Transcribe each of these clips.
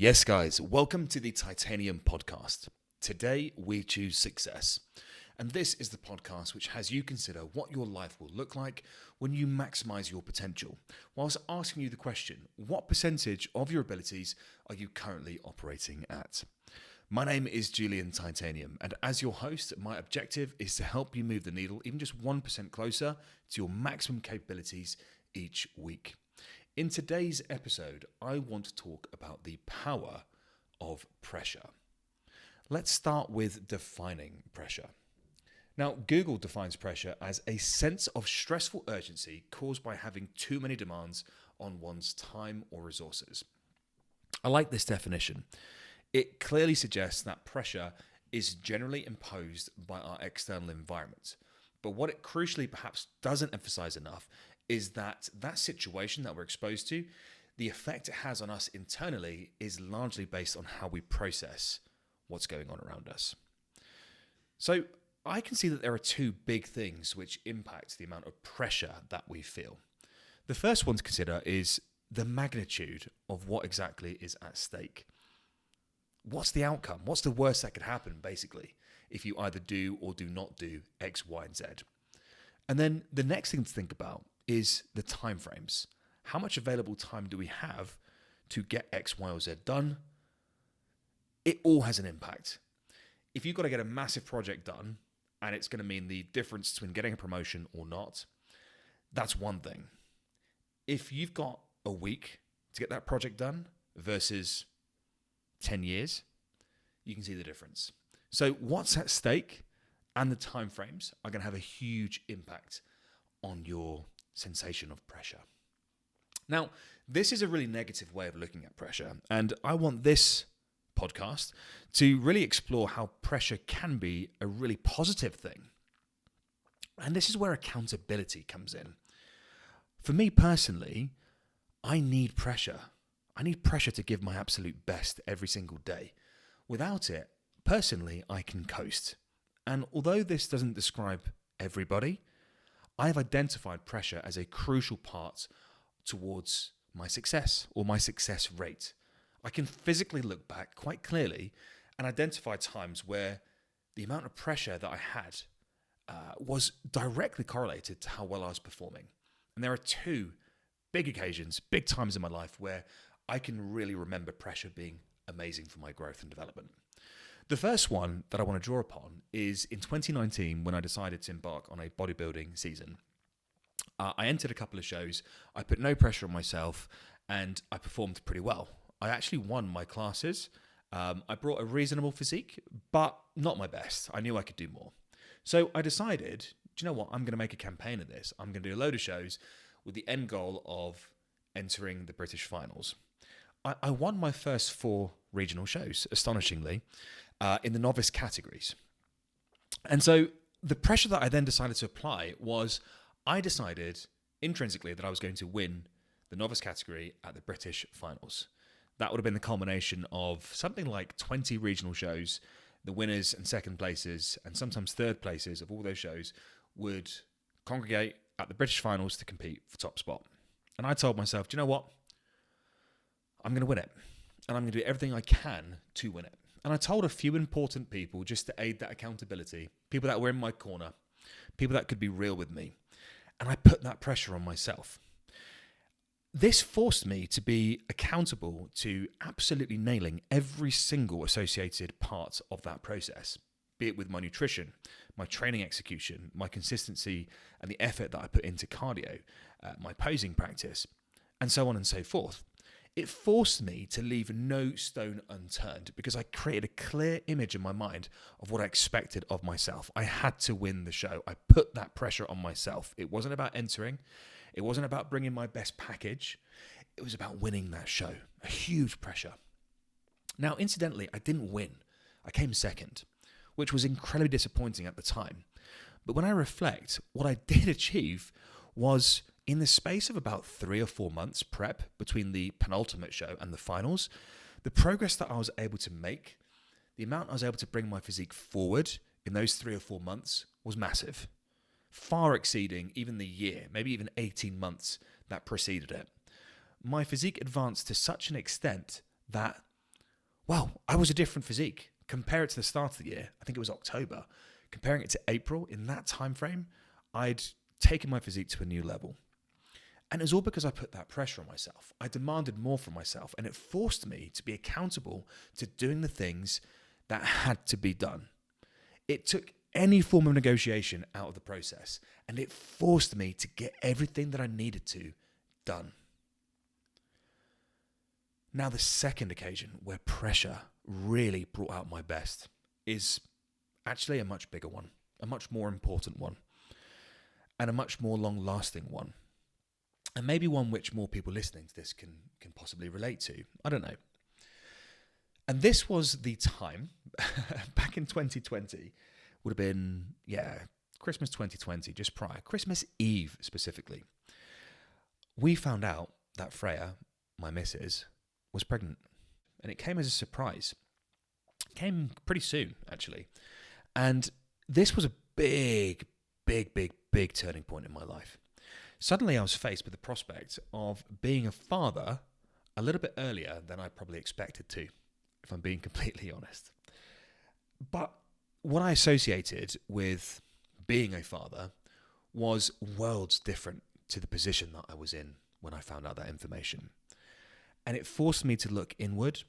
Yes, guys, welcome to the Titanium podcast. Today, we choose success. And this is the podcast which has you consider what your life will look like when you maximize your potential, whilst asking you the question, what percentage of your abilities are you currently operating at? My name is Julian Titanium, and as your host, my objective is to help you move the needle even just 1% closer to your maximum capabilities each week. In today's episode, I want to talk about the power of pressure. Let's start with defining pressure. Now, Google defines pressure as a sense of stressful urgency caused by having too many demands on one's time or resources. I like this definition. It clearly suggests that pressure is generally imposed by our external environment. But what it crucially perhaps doesn't emphasize enough is that situation that we're exposed to, the effect it has on us internally is largely based on how we process what's going on around us. So I can see that there are two big things which impact the amount of pressure that we feel. The first one to consider is the magnitude of what exactly is at stake. What's the outcome? What's the worst that could happen, basically, if you either do or do not do X, Y, and Z? And then the next thing to think about is the timeframes. How much available time do we have to get X, Y, or Z done? It all has an impact. If you've got to get a massive project done, and it's going to mean the difference between getting a promotion or not, that's one thing. If you've got a week to get that project done versus 10 years, you can see the difference. So what's at stake and the timeframes are going to have a huge impact on your sensation of pressure. Now, this is a really negative way of looking at pressure, and I want this podcast to really explore how pressure can be a really positive thing. And this is where accountability comes in. For me personally, I need pressure. I need pressure to give my absolute best every single day. Without it, personally, I can coast. And although this doesn't describe everybody, I've identified pressure as a crucial part towards my success or my success rate. I can physically look back quite clearly and identify times where the amount of pressure that I had was directly correlated to how well I was performing. And there are two big occasions, big times in my life where I can really remember pressure being amazing for my growth and development. The first one that I want to draw upon is in 2019 when I decided to embark on a bodybuilding season. I entered a couple of shows, I put no pressure on myself, and I performed pretty well. I actually won my classes. I brought a reasonable physique, but not my best. I knew I could do more. So I decided, do you know what? I'm going to make a campaign of this. I'm going to do a load of shows with the end goal of entering the British finals. I won my first 4 regional shows, astonishingly, in the novice categories. And so the pressure that I then decided to apply was I decided intrinsically that I was going to win the novice category at the British finals. That would have been the culmination of something like 20 regional shows. The winners and second places and sometimes third places of all those shows would congregate at the British finals to compete for top spot. And I told myself, do you know what? I'm going to win it. And I'm going to do everything I can to win it. And I told a few important people just to aid that accountability, people that were in my corner, people that could be real with me. And I put that pressure on myself. This forced me to be accountable to absolutely nailing every single associated part of that process, be it with my nutrition, my training execution, my consistency, and the effort that I put into cardio, my posing practice, and so on and so forth. It forced me to leave no stone unturned because I created a clear image in my mind of what I expected of myself. I had to win the show. I put that pressure on myself. It wasn't about entering. It wasn't about bringing my best package. It was about winning that show. A huge pressure. Now, incidentally, I didn't win. I came second, which was incredibly disappointing at the time. But when I reflect, what I did achieve was in the space of about 3 or 4 months prep between the penultimate show and the finals, the progress that I was able to make, the amount I was able to bring my physique forward in those 3 or 4 months was massive, far exceeding even the year, maybe even 18 months that preceded it. My physique advanced to such an extent that well, I was a different physique. Compare it to the start of the year, I think it was October. Comparing it to April, in that time frame, I'd taken my physique to a new level. And it was all because I put that pressure on myself. I demanded more from myself, and it forced me to be accountable to doing the things that had to be done. It took any form of negotiation out of the process, and it forced me to get everything that I needed to done. Now, the second occasion where pressure really brought out my best is actually a much bigger one, a much more important one, and a much more long-lasting one. And maybe one which more people listening to this can possibly relate to. I don't know. And this was the time, back in 2020, would have been, Christmas 2020, just prior, Christmas Eve specifically. We found out that Freya, my missus, was pregnant. And it came as a surprise. It came pretty soon, actually. And this was a big turning point in my life. Suddenly I was faced with the prospect of being a father a little bit earlier than I probably expected to, if I'm being completely honest. But what I associated with being a father was worlds different to the position that I was in when I found out that information. And it forced me to look inward,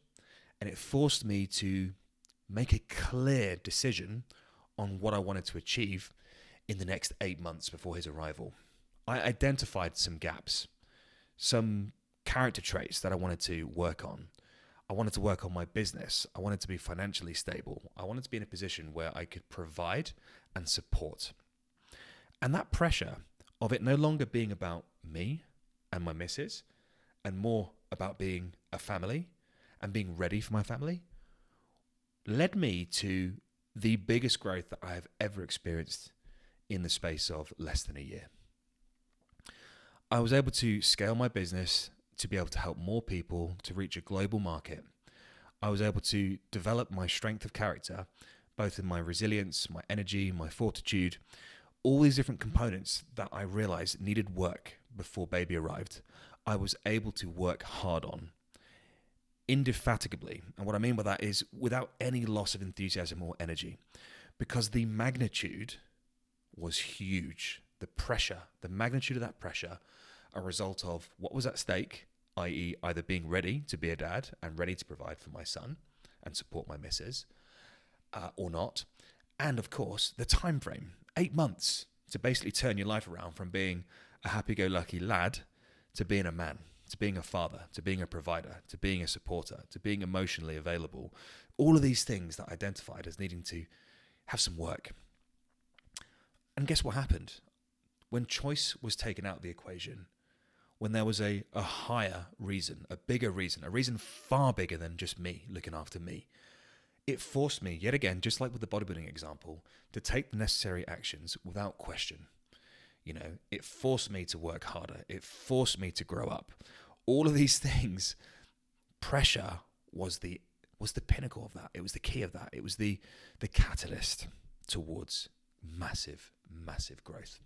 and it forced me to make a clear decision on what I wanted to achieve in the next 8 months before his arrival. I identified some gaps, some character traits that I wanted to work on. I wanted to work on my business. I wanted to be financially stable. I wanted to be in a position where I could provide and support. And that pressure of it no longer being about me and my missus, and more about being a family and being ready for my family, led me to the biggest growth that I have ever experienced in the space of less than a year. I was able to scale my business to be able to help more people to reach a global market. I was able to develop my strength of character, both in my resilience, my energy, my fortitude, all these different components that I realized needed work before baby arrived. I was able to work hard on, indefatigably. And what I mean by that is without any loss of enthusiasm or energy, because the magnitude was huge. The magnitude of that pressure, a result of what was at stake, i.e. either being ready to be a dad and ready to provide for my son and support my missus, or not. And of course, the time frame, 8 months to basically turn your life around from being a happy-go-lucky lad to being a man, to being a father, to being a provider, to being a supporter, to being emotionally available. All of these things that I identified as needing to have some work. And guess what happened? When choice was taken out of the equation, when there was a higher reason, a bigger reason, a reason far bigger than just me looking after me, it forced me, yet again, just like with the bodybuilding example, to take the necessary actions without question. It forced me to work harder. It forced me to grow up. All of these things, pressure was the pinnacle of that. It was the key of that. It was the catalyst towards massive growth.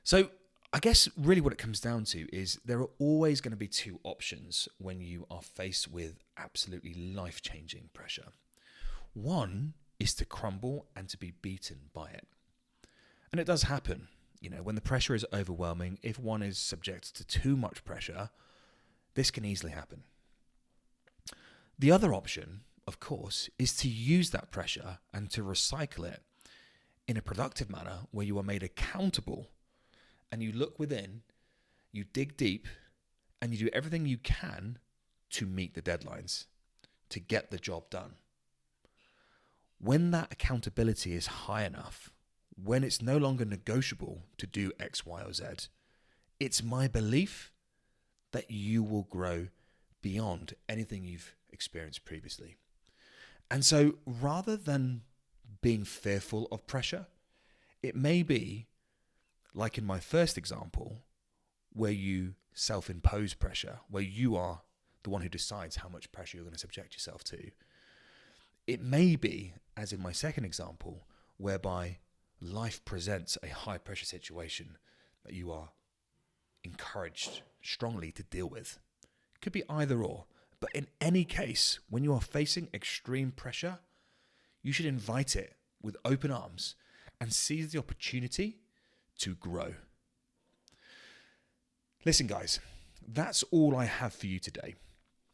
So I guess really what it comes down to is there are always going to be two options when you are faced with absolutely life-changing pressure. One is to crumble and to be beaten by it. And it does happen, when the pressure is overwhelming. If one is subject to too much pressure, this can easily happen. The other option, of course, is to use that pressure and to recycle it in a productive manner where you are made accountable and you look within, you dig deep, and you do everything you can to meet the deadlines, to get the job done. When that accountability is high enough, when it's no longer negotiable to do X, Y, or Z, it's my belief that you will grow beyond anything you've experienced previously. And so rather than being fearful of pressure, it may be, like in my first example, where you self-impose pressure, where you are the one who decides how much pressure you're going to subject yourself to. It may be, as in my second example, whereby life presents a high-pressure situation that you are encouraged strongly to deal with. It could be either or, But in any case, when you are facing extreme pressure, you should invite it with open arms and seize the opportunity to grow. Listen, guys, that's all I have for you today.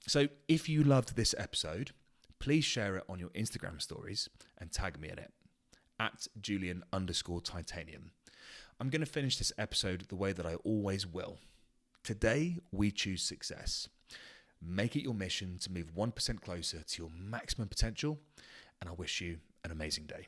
So if you loved this episode, please share it on your Instagram stories and tag me in it, at Julian_Titanium. I'm going to finish this episode the way that I always will. Today, we choose success. Make it your mission to move 1% closer to your maximum potential, and I wish you an amazing day.